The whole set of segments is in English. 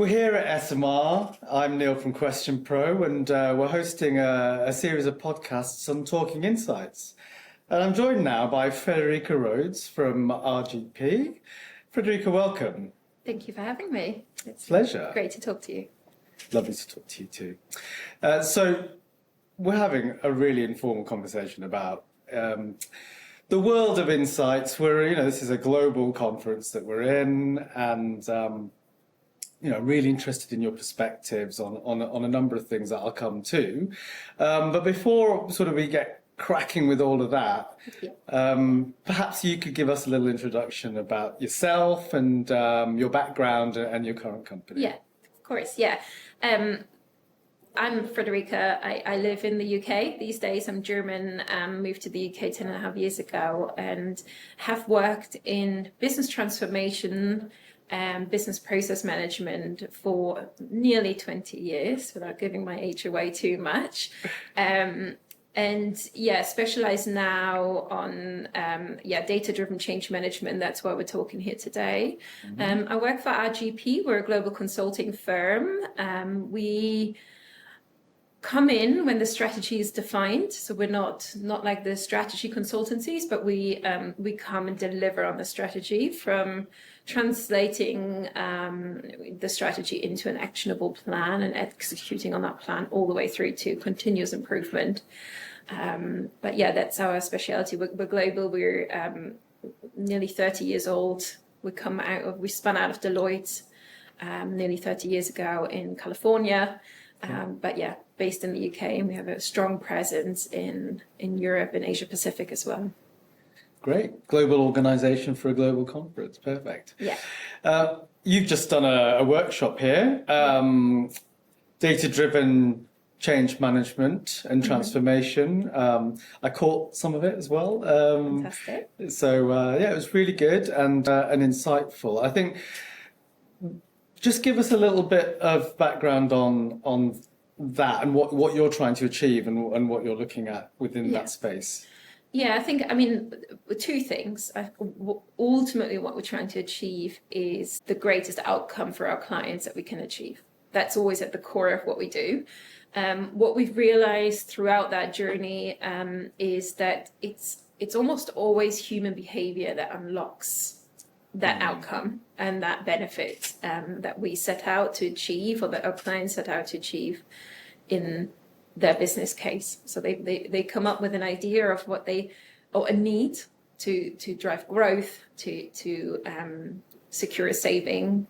We're here at SMR. I'm Neil from Question Pro, and we're hosting a series of podcasts on Talking Insights. And I'm joined now by Frederike Rhodes from RGP. Frederike, welcome. Thank you for having me. It's Pleasure. Great to talk to you. Lovely to talk to you too. So we're having a really informal conversation about the world of insights. This is a global conference that we're in, and really interested in your perspectives on a number of things that I'll come to. But before we get cracking with all of that, perhaps you could give us a little introduction about yourself and your background and your current company. Yeah, of course. Yeah. I'm Frederike. I live in the UK these days. I'm German, moved to the UK 10.5 years ago, and have worked in business transformation and business process management for nearly 20 years, without giving my age away too much. Specialize now on data-driven change management. That's why we're talking here today. I work for RGP. We're a global consulting firm. We come in when the strategy is defined. So we're not like the strategy consultancies, but we come and deliver on the strategy, from translating the strategy into an actionable plan and executing on that plan all the way through to continuous improvement. That's our specialty. We're global. We're nearly 30 years old. We spun out of Deloitte nearly 30 years ago in California. Based in the UK, and we have a strong presence in Europe and Asia Pacific as well. Great. Global organization for a global conference. Perfect. Yeah. You've just done a workshop here, data-driven change management and transformation. I caught some of it as well. Fantastic. So it was really good and insightful. I think just give us a little bit of background on that and what you're trying to achieve and what you're looking at within that space. Yeah, I think, two things. Ultimately, what we're trying to achieve is the greatest outcome for our clients that we can achieve. That's always at the core of what we do. What we've realized throughout that journey is that it's almost always human behavior that unlocks that outcome and that benefit that we set out to achieve, or that our clients set out to achieve in their business case. So they come up with an idea of a need to drive growth, to secure a saving,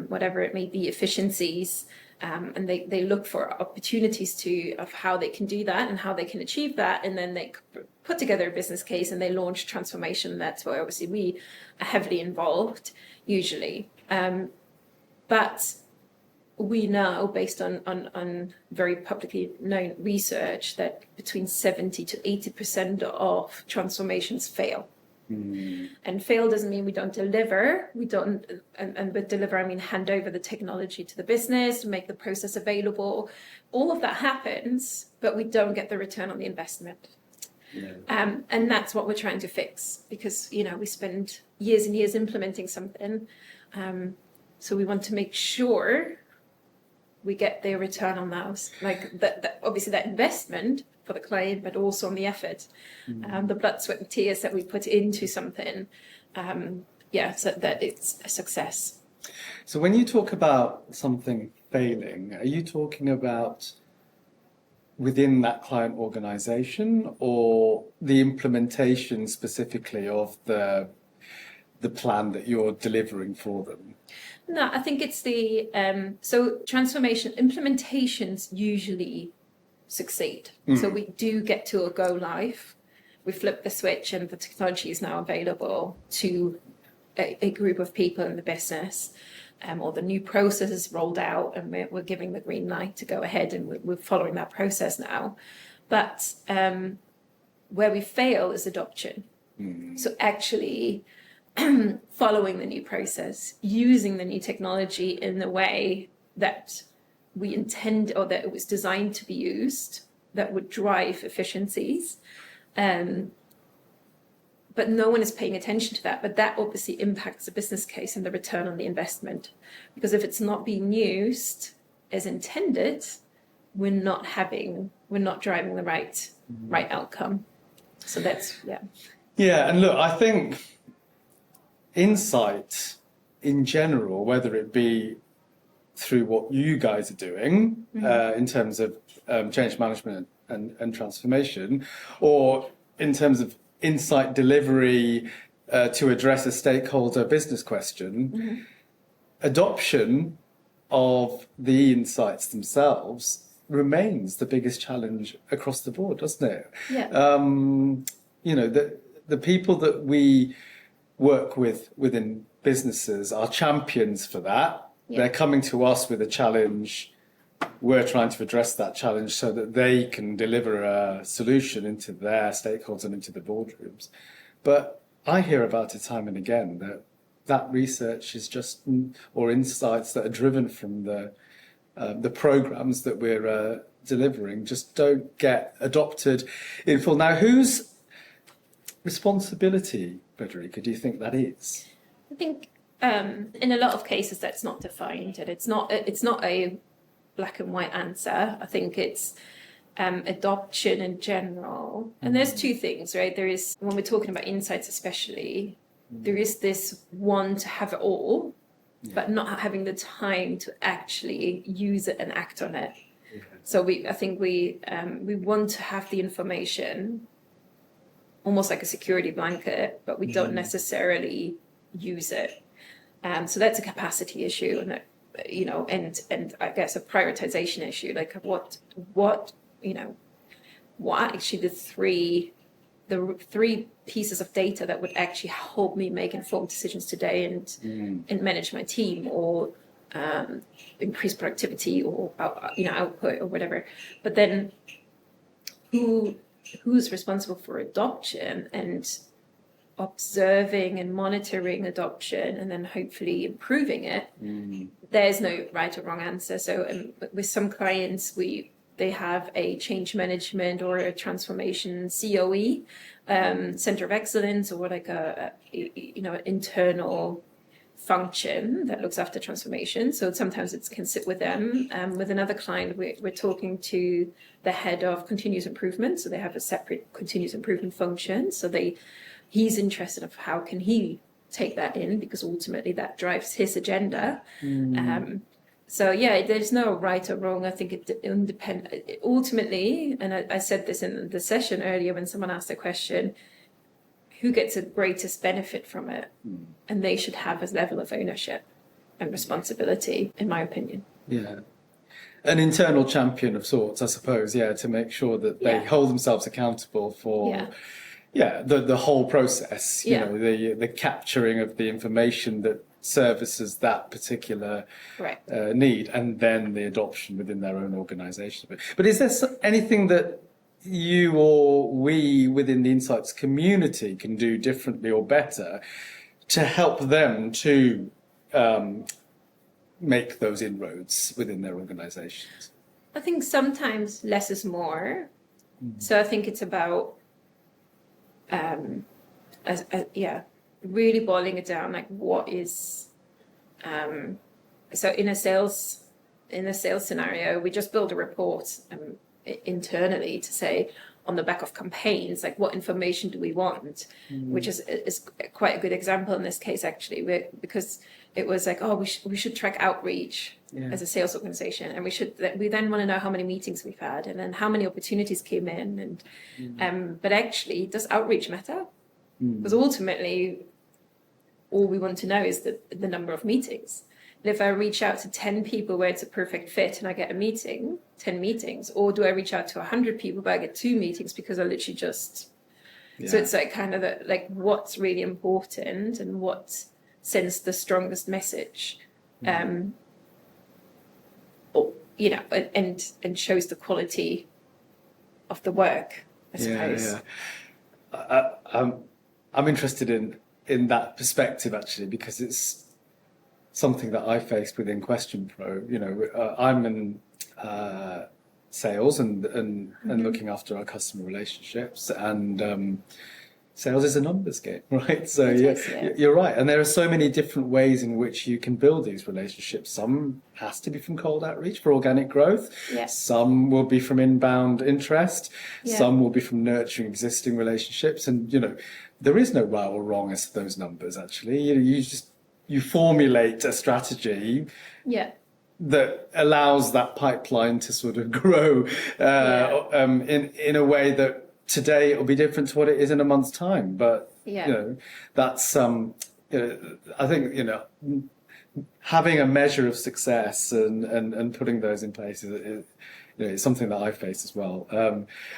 whatever it may be, efficiencies. And they look for opportunities of how they can do that and how they can achieve that. And then they put together a business case and they launch transformation. That's where obviously we are heavily involved usually. But we know, based on very publicly known research, that between 70 to 80% of transformations fail. And fail doesn't mean we don't deliver. We don't, and with deliver, I mean hand over the technology to the business, make the process available. All of that happens, but we don't get the return on the investment. Yeah. And that's what we're trying to fix, because we spend years and years implementing something. So we want to make sure we get their return on those, like that obviously that investment for the client, but also on the effort, the blood, sweat, and tears that we put into something, so that it's a success. So when you talk about something failing, are you talking about within that client organization, or the implementation specifically of the plan that you're delivering for them? No, I think it's the so transformation implementations usually succeed. So we do get to a go live. We flip the switch and the technology is now available to a group of people in the business, or the new process is rolled out and we're giving the green light to go ahead, and we're following that process now. But where we fail is adoption. So actually following the new process, using the new technology in the way that we intend, or that it was designed to be used, that would drive efficiencies. but no one is paying attention to that. But that obviously impacts the business case and the return on the investment, because if it's not being used as intended, we're not driving the right outcome. So that's Yeah, and look, I think insight in general, whether it be through what you guys are doing in terms of change management and transformation, or in terms of insight delivery to address a stakeholder business question, adoption of the insights themselves remains the biggest challenge across the board, doesn't it? Yeah. The people that we work with within businesses are champions for that. Yeah. They're coming to us with a challenge. We're trying to address that challenge so that they can deliver a solution into their stakeholders and into the boardrooms. But I hear about it time and again that research is just, or insights that are driven from the programs that we're delivering just don't get adopted in full. Now, whose responsibility, Frederike, do you think that is? I think in a lot of cases that's not defined, and it's not a black and white answer. I think it's adoption in general. And there's two things, right? There is, when we're talking about insights especially, there is this one to have it all, but not having the time to actually use it and act on it. Yeah. So I think we want to have the information almost like a security blanket, but we don't necessarily use it. So that's a capacity issue, and and I guess a prioritization issue. Like what actually the three pieces of data that would actually help me make informed decisions today and manage my team, or increase productivity, or output, or whatever. But then who's responsible for adoption and observing and monitoring adoption, and then hopefully improving it? There's no right or wrong answer. So with some clients, they have a change management or a transformation COE, center of excellence, or like an internal function that looks after transformation. So sometimes it can sit with them. With another client, we're talking to the head of continuous improvement. So they have a separate continuous improvement function. So he's interested of how can he take that in, because ultimately that drives his agenda. So there's no right or wrong. I think it ultimately, and I said this in the session earlier when someone asked a question, who gets the greatest benefit from it? And they should have a level of ownership and responsibility, in my opinion. Yeah. An internal champion of sorts, I suppose, to make sure that they hold themselves accountable for the whole process, the capturing of the information that services that particular need, and then the adoption within their own organisation. But is there anything that you or we within the Insights community can do differently or better to help them to make those inroads within their organisations? I think sometimes less is more. So I think it's about really boiling it down, like what is so in a sales scenario, we just build a report internally to say, on the back of campaigns, like what information do we want, which is quite a good example in this case, actually, because it was like, we should track outreach as a sales organization, and we then want to know how many meetings we've had, and then how many opportunities came in, and but actually, does outreach matter? Because ultimately, all we want to know is the number of meetings. And if I reach out to 10 people where it's a perfect fit and I get 10 meetings, or do I reach out to 100 people but I get 2 meetings because I literally just... So it's like kind of like what's really important and what sends the strongest message, and shows the quality of the work, I suppose. I'm interested in that perspective, actually, because it's something that I faced within Question Pro. I'm in sales and looking after our customer relationships, and sales is a numbers game, right? So It yeah, is, yeah. you're right. And there are so many different ways in which you can build these relationships. Some has to be from cold outreach for organic growth. Yeah. Some will be from inbound interest. Yeah. Some will be from nurturing existing relationships. And, there is no right or wrong as to those numbers, actually. You formulate a strategy Yeah. that allows that pipeline to sort of grow in a way that today it will be different to what it is in a month's time. But that's I think having a measure of success and putting those in place is something that I face as well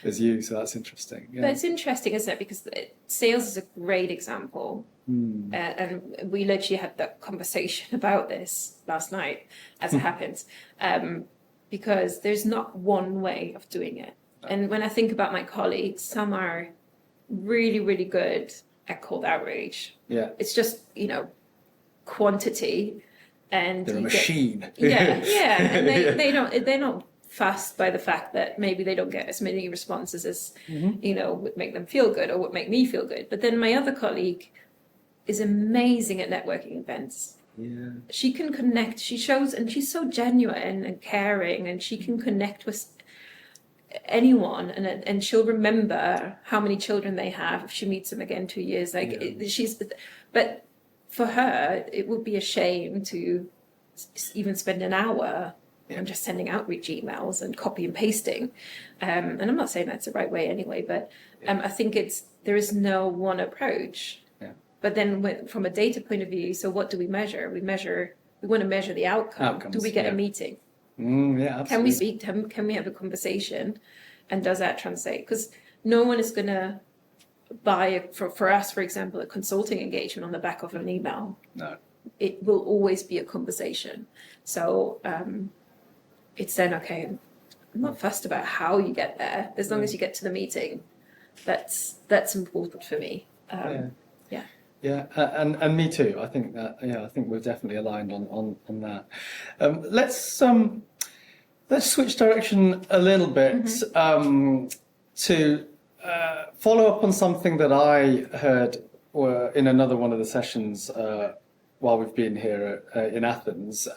as you. So that's interesting. Yeah. But it's interesting, isn't it? Because sales is a great example. And we literally had that conversation about this last night, as it happens, because there's not one way of doing it. And when I think about my colleagues, some are really, really good at cold outreach. Yeah. It's just, quantity. And they're a machine. And they're not fussed by the fact that maybe they don't get as many responses as, would make them feel good or would make me feel good. But then my other colleague is amazing at networking events. Yeah. She can connect. She shows, and she's so genuine and caring, and she can connect with anyone, and she'll remember how many children they have if she meets them again 2 years. But for her, it would be a shame to even spend an hour and just sending outreach emails and copy and pasting. And I'm not saying that's the right way anyway, but I think there is no one approach. But then from a data point of view, so what do we measure? We want to measure the outcome. Outcomes, do we get a meeting? Yeah, absolutely. Can we speak to him? Can we have a conversation? And does that translate? Because no one is going to buy, for us, for example, a consulting engagement on the back of an email. No. It will always be a conversation. So it's then, okay, I'm not fussed about how you get there. As long as you get to the meeting, that's important for me. Yeah, and me too. I think that. I think we're definitely aligned on that. Let's switch direction a little bit to follow up on something that I heard in another one of the sessions while we've been here in Athens.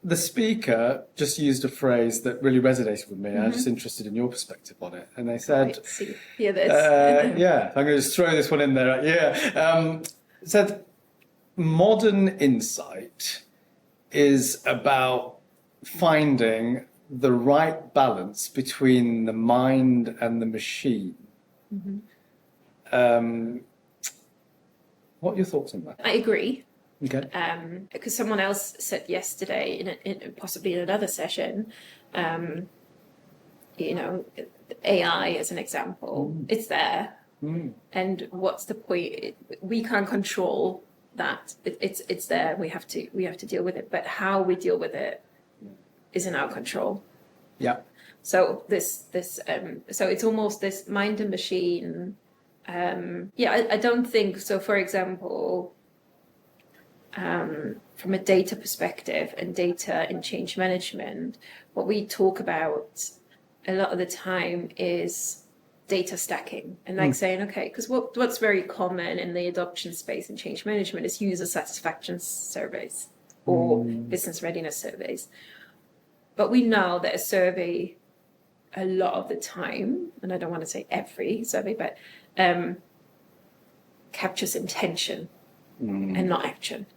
The speaker just used a phrase that really resonated with me. I'm just interested in your perspective on it. And they said, hear this. I'm going to just throw this one in there. Said, modern insight is about finding the right balance between the mind and the machine. What are your thoughts on that? I agree. Okay. Because someone else said yesterday, possibly in another session, AI as an example, it's there, and what's the point? We can't control that. It's there. We have to deal with it. But how we deal with it is in our control. Yeah. So so it's almost this mind and machine. I don't think so. For example. From a data perspective and data in change management, what we talk about a lot of the time is data stacking and saying, okay, because what's very common in the adoption space and change management is user satisfaction surveys or business readiness surveys. But we know that a survey, a lot of the time, and I don't want to say every survey, but captures intention and not action.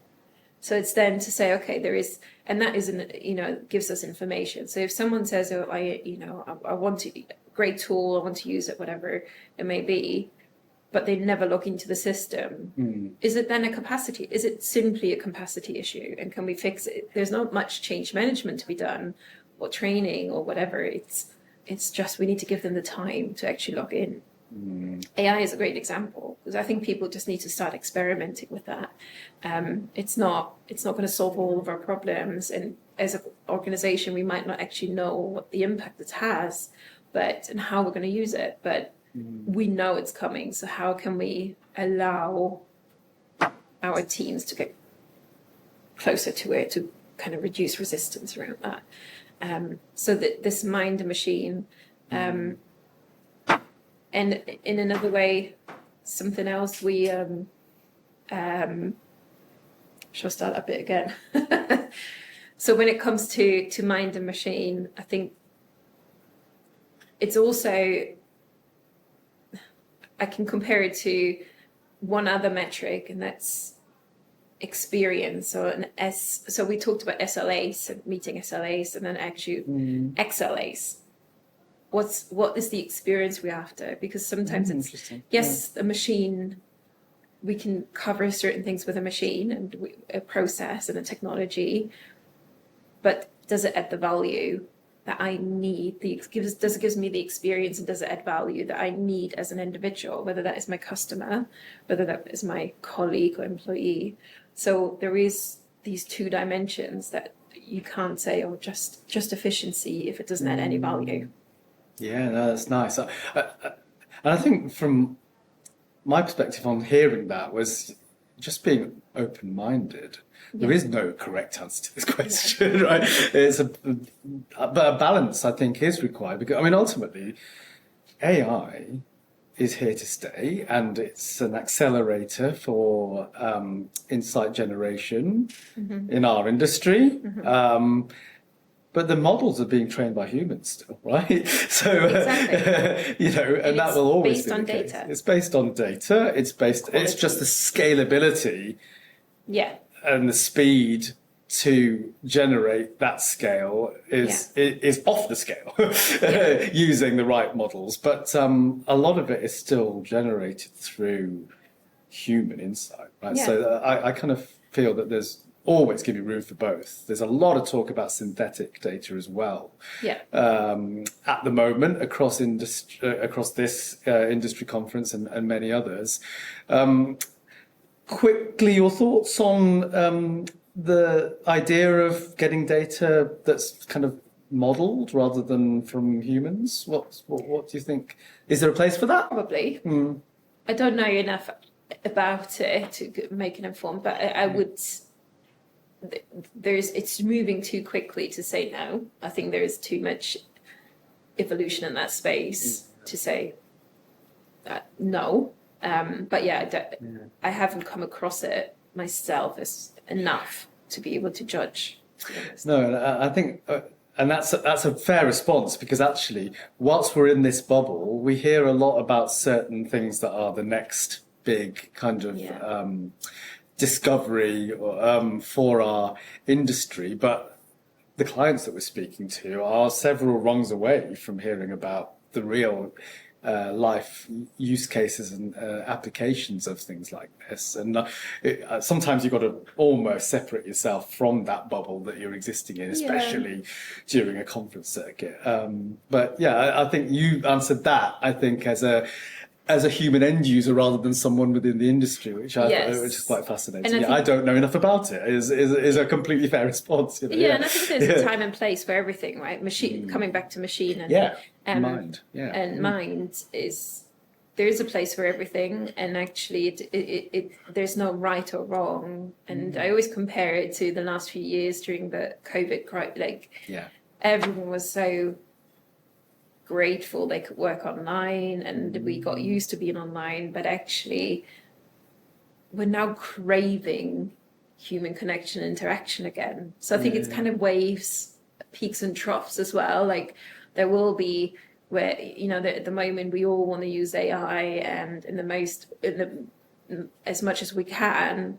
So it's then to say, okay, there is, and that is, gives us information. So if someone says, oh, I want to, great tool, I want to use it, whatever it may be, but they never look into the system, is it then a capacity? Is it simply a capacity issue? And can we fix it? There's not much change management to be done or training or whatever. It's just, we need to give them the time to actually log in. AI is a great example because I think people just need to start experimenting with that. It's not going to solve all of our problems, and as an organization, we might not actually know what the impact it has, and how we're going to use it. But we know it's coming. So how can we allow our teams to get closer to it to kind of reduce resistance around that? So that this mind and machine. And in another way, something else we shall I start that bit again? So when it comes to mind and machine, I think it's also, I can compare it to one other metric, and that's experience, or so we talked about SLAs and meeting SLAs, and then actually XLAs. What is the experience we're after? Because sometimes it's, yes, a machine, we can cover certain things with a machine and a process and a technology, but does it add the value that I need? Does it give me the experience, and does it add value that I need as an individual, whether that is my customer, whether that is my colleague or employee? So there is these two dimensions that you can't say, oh, just efficiency if it doesn't add any value. Yeah, no, that's nice. And I think from my perspective on hearing that was just being open-minded. There is no correct answer to this question, right? It's but a balance, I think, is required, because I mean, ultimately, AI is here to stay, and it's an accelerator for insight generation in our industry. But the models are being trained by humans still, right? So, you know, and that will always be the case. It's based on data. It's just the scalability and the speed to generate that scale is off the scale using the right models. But a lot of it is still generated through human insight, right? Yeah. So I kind of feel that there's always going to be room for both. There's a lot of talk about synthetic data as well. Yeah. At the moment, across this industry conference and many others. Quickly, your thoughts on the idea of getting data that's kind of modelled rather than from humans? What do you think? Is there a place for that? Probably. I don't know enough about it to make an informed, but I would. It's moving too quickly to say no. I think there is too much evolution in that space to say no. But I haven't come across it myself as enough to be able to judge. No, I think, and that's a fair response, because actually, whilst we're in this bubble, we hear a lot about certain things that are the next big kind of discovery for our industry, but the clients that we're speaking to are several rungs away from hearing about the real life use cases and applications of things like this. And sometimes you've got to almost separate yourself from that bubble that you're existing in, especially during a conference circuit. But yeah, I think you answered that, I think, as a human end user rather than someone within the industry, which is quite fascinating. And I don't know enough about it. Is a completely fair response. You know? And I think there's a time and place for everything, right? Machine coming back to machine and mind. And mind is, there is a place for everyththing, and actually it there's no right or wrong. And I always compare it to the last few years during the COVID crisis. Everyone was so grateful they could work online, and we got used to being online, but actually we're now craving human connection and interaction again. So I think it's kind of waves, peaks and troughs as well. Like there will be where, you know, at the moment we all want to use AI and as much as we can,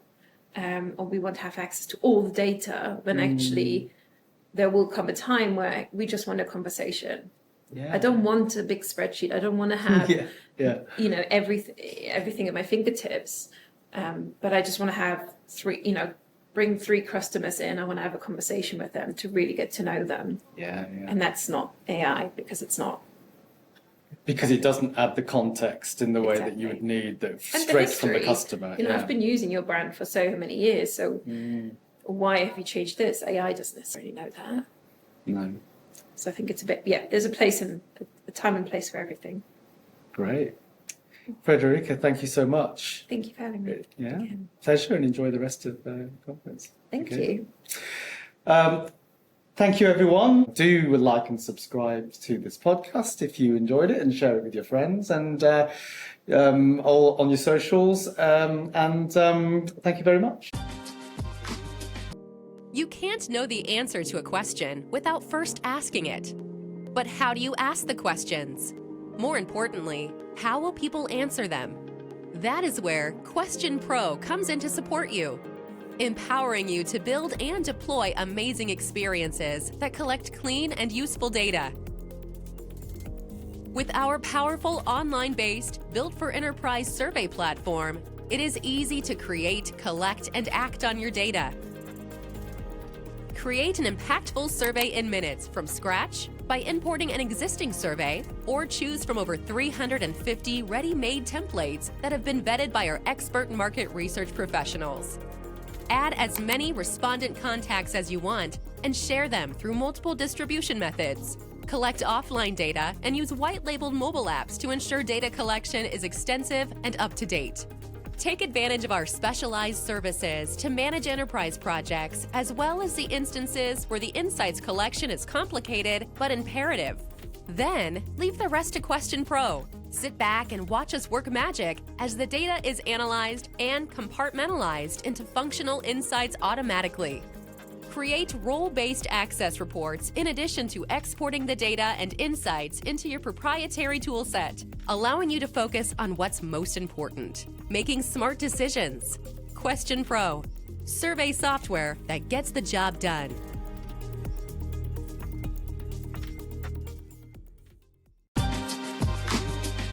or we want to have access to all the data, when actually there will come a time where we just want a conversation. I don't want a big spreadsheet. I don't want to have, you know, everything at my fingertips. But I just want to have bring 3 customers in. I want to have a conversation with them to really get to know them. And that's not AI, because it's not. Because it doesn't add the context in the way that you would need, straight from the customer. You know, I've been using your brand for so many years. So why have you changed this? AI doesn't necessarily know that. No. So I think it's a bit, there's a place and a time and place for everything. Great. Frederike, thank you so much. Thank you for having me. Pleasure, and enjoy the rest of the conference. Thank you. Thank you, everyone. Do like and subscribe to this podcast if you enjoyed it, and share it with your friends and all on your socials. Thank you very much. You can't know the answer to a question without first asking it. But how do you ask the questions? More importantly, how will people answer them? That is where Question Pro comes in to support you, empowering you to build and deploy amazing experiences that collect clean and useful data. With our powerful online-based, built-for-enterprise survey platform, it is easy to create, collect, and act on your data. Create an impactful survey in minutes from scratch by importing an existing survey, or choose from over 350 ready-made templates that have been vetted by our expert market research professionals. Add as many respondent contacts as you want and share them through multiple distribution methods. Collect offline data and use white-labeled mobile apps to ensure data collection is extensive and up-to-date. Take advantage of our specialized services to manage enterprise projects, as well as the instances where the insights collection is complicated but imperative. Then, leave the rest to Question Pro. Sit back and watch us work magic as the data is analyzed and compartmentalized into functional insights automatically. Create role-based access reports in addition to exporting the data and insights into your proprietary toolset, allowing you to focus on what's most important, making smart decisions. Question Pro, survey software that gets the job done.